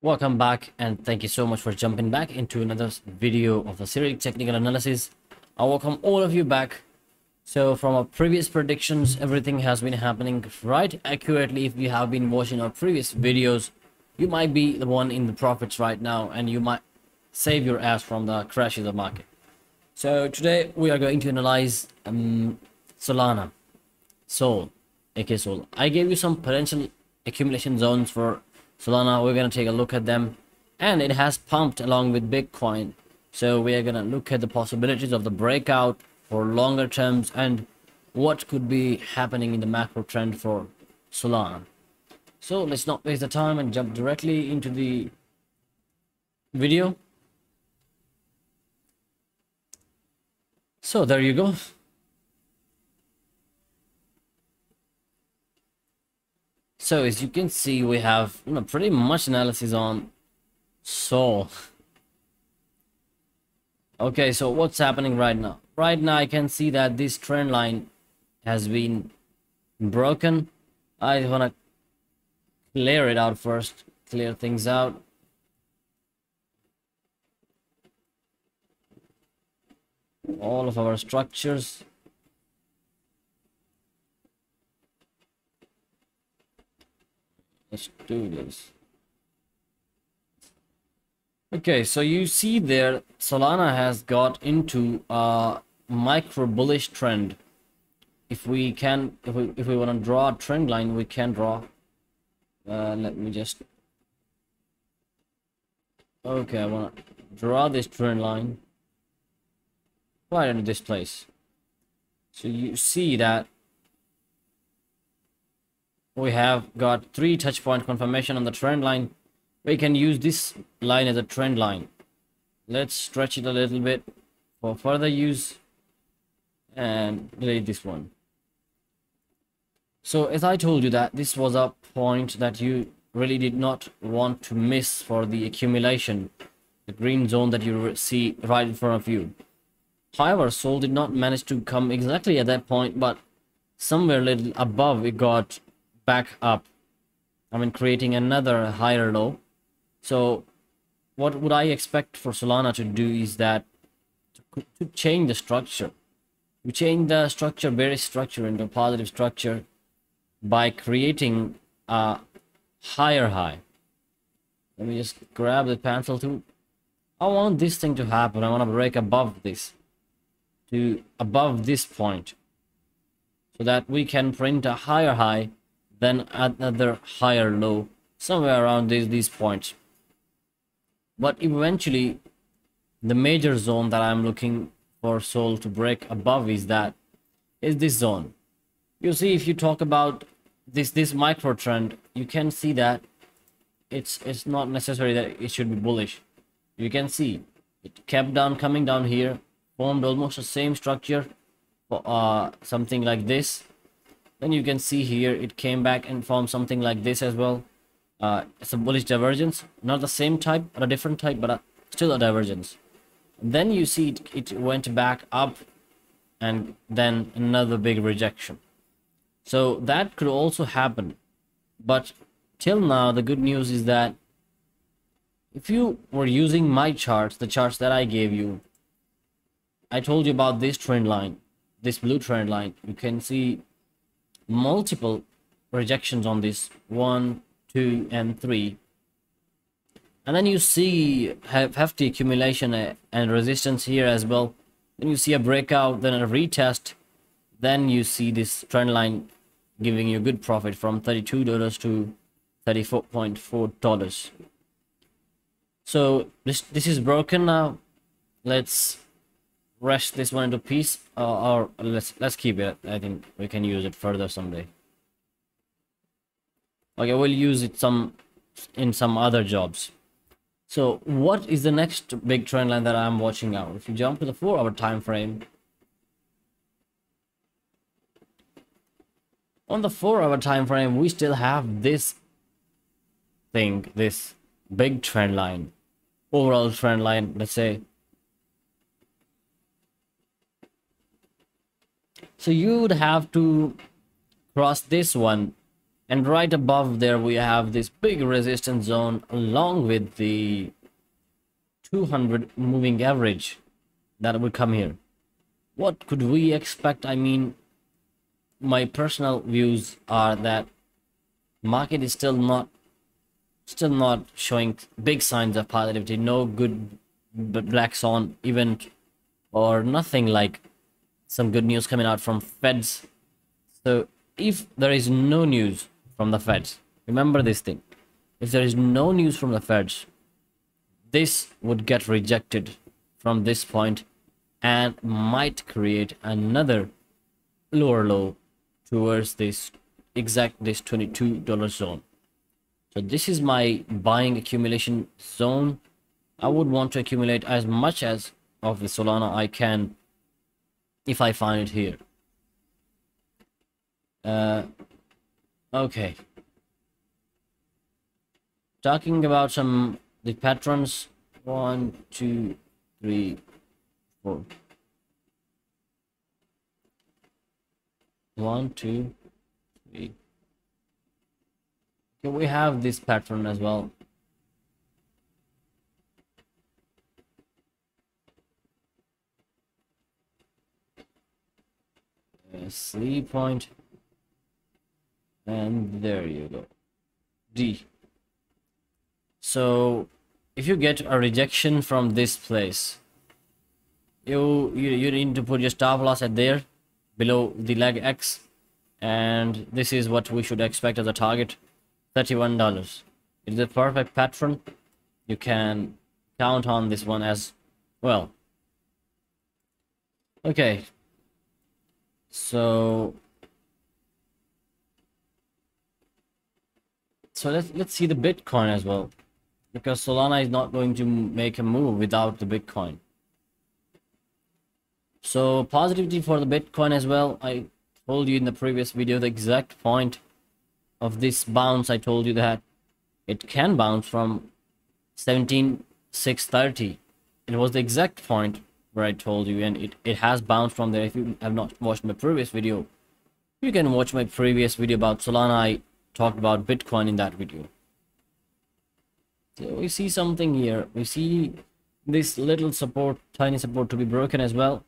Welcome back, and thank you so much for jumping back into another video of the series technical analysis. I welcome all of you back. So from our previous predictions, everything has been happening right accurately. If you have been watching our previous videos, you might be the one in the profits right now, and you might save your ass from the crash of the market. So today we are going to analyze Solana, aka Sol. I gave you some potential accumulation zones for Solana. We're going to take a look at them, and it has pumped along with Bitcoin. So we are going to look at the possibilities of the breakout for longer terms and what could be happening in the macro trend for Solana. So let's not waste the time and jump directly into the video. So there you go. So as you can see, we have pretty much analysis on Sol. Okay, so what's happening right now? Right now I can see that this trend line has been broken. I want to clear it out first, clear things out. All of our structures. Let's do this. Okay, so you see there, Solana has got into a micro bullish trend. If we want to draw a trend line, we can draw. Let me just. Okay, I want to draw this trend line right into this place. So you see that we have got 3 touch point confirmation on the trend line. We can use this line as a trend line. Let's stretch it a little bit for further use and delete this one. So as I told you, that this was a point that you really did not want to miss for the accumulation, the green zone that you see right in front of you. However, Sol did not manage to come exactly at that point, but somewhere a little above it got back up. I mean, creating another higher low. So what would I expect for Solana to do is that to change the structure. We change the structure, bearish structure, into a positive structure by creating a higher high. Let me just grab the pencil tool. I want this thing to happen. I want to break above this, to above this point, so that we can print a higher high, then another higher low, somewhere around these points. But eventually, the major zone that I'm looking for Sol to break above is this zone. You see, if you talk about this micro trend, you can see that it's not necessary that it should be bullish. You can see it kept coming down here, formed almost the same structure for something like this. Then you can see here it came back and formed something like this as well. It's a bullish divergence, not the same type, but a different type, but still a divergence. Then you see it went back up, and then another big rejection. So that could also happen. But till now, the good news is that if you were using my charts, the charts that I gave you, I told you about this trend line, this blue trend line. You can see multiple rejections on this, 1, 2, and 3. And then you see hefty accumulation and resistance here as well. Then you see a breakout, then a retest. Then you see this trend line giving you good profit from $32 to $34.4. So this is broken now. Let's rest this one into peace, or let's keep it. I think we can use it further someday. Okay, we'll use it in some other jobs. So what is the next big trend line that I'm watching out? If you jump to the 4-hour time frame, on the 4-hour time frame, we still have this thing, this big trend line, overall trend line, let's say. So you would have to cross this one And right above there we have this big resistance zone along with the 200 moving average that will come here. What could we expect? I mean, my personal views are that market is still not showing big signs of positivity. No good black swan event or nothing like some good news coming out from Feds. So if there is no news from the Feds, remember this thing. If there is no news from the Feds, this would get rejected from this point and might create another lower low towards this $22 zone. So this is my buying accumulation zone. I would want to accumulate as much as of the Solana I can if I find it here. Okay. Talking about the patrons. 1, 2, 3, 4. 1, 2, 3. Okay, we have this pattern as well. C point, and there you go, D. So if you get a rejection from this place, you need to put your stop loss at there below the leg X, and this is what we should expect as a target, $31. It is a perfect pattern. You can count on this one as well. Okay, so let's see the Bitcoin as well, because Solana is not going to make a move without the Bitcoin. So positivity for the Bitcoin as well. I told you in the previous video the exact point of this bounce. I told you that it can bounce from 17,630. It was the exact point where I told you, and it has bounced from there. If you have not watched my previous video, you can watch my previous video about Solana. I talked about Bitcoin in that video. So we see something here. We see this little support, tiny support, to be broken as well.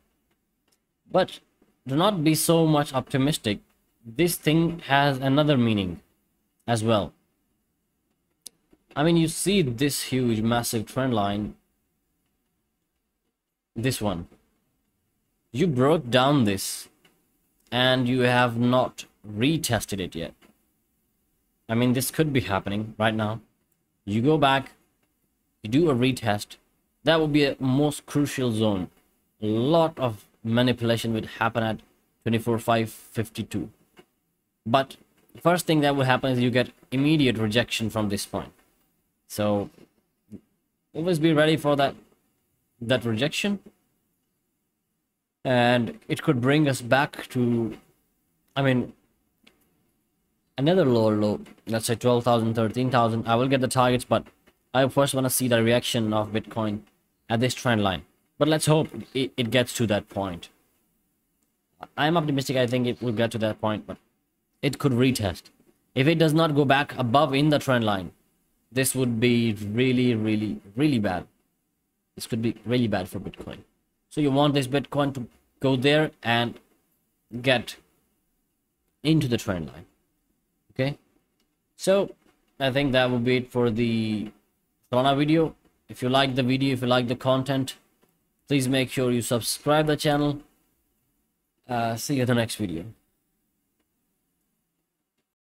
But do not be so much optimistic. This thing has another meaning as well. I mean, you see this huge, massive trend line. This one. You broke down this and you have not retested it yet. I mean, this could be happening right now. You go back, you do a retest. That would be a most crucial zone. A lot of manipulation would happen at 24,552. But first thing that will happen is you get immediate rejection from this point. So always be ready for that rejection, and it could bring us back to, I mean, another lower low. Let's say 12,000, 13,000. I will get the targets, but I first want to see the reaction of Bitcoin at this trend line. But let's hope it gets to that point. I'm optimistic. I think it will get to that point, but it could retest. If it does not go back above in the trend line, this would be really, really, really bad. This could be really bad for Bitcoin. So you want this Bitcoin to go there and get into the trend line. Okay. So I think that will be it for the Solana video. If you like the video, if you like the content, please make sure you subscribe the channel. See you in the next video.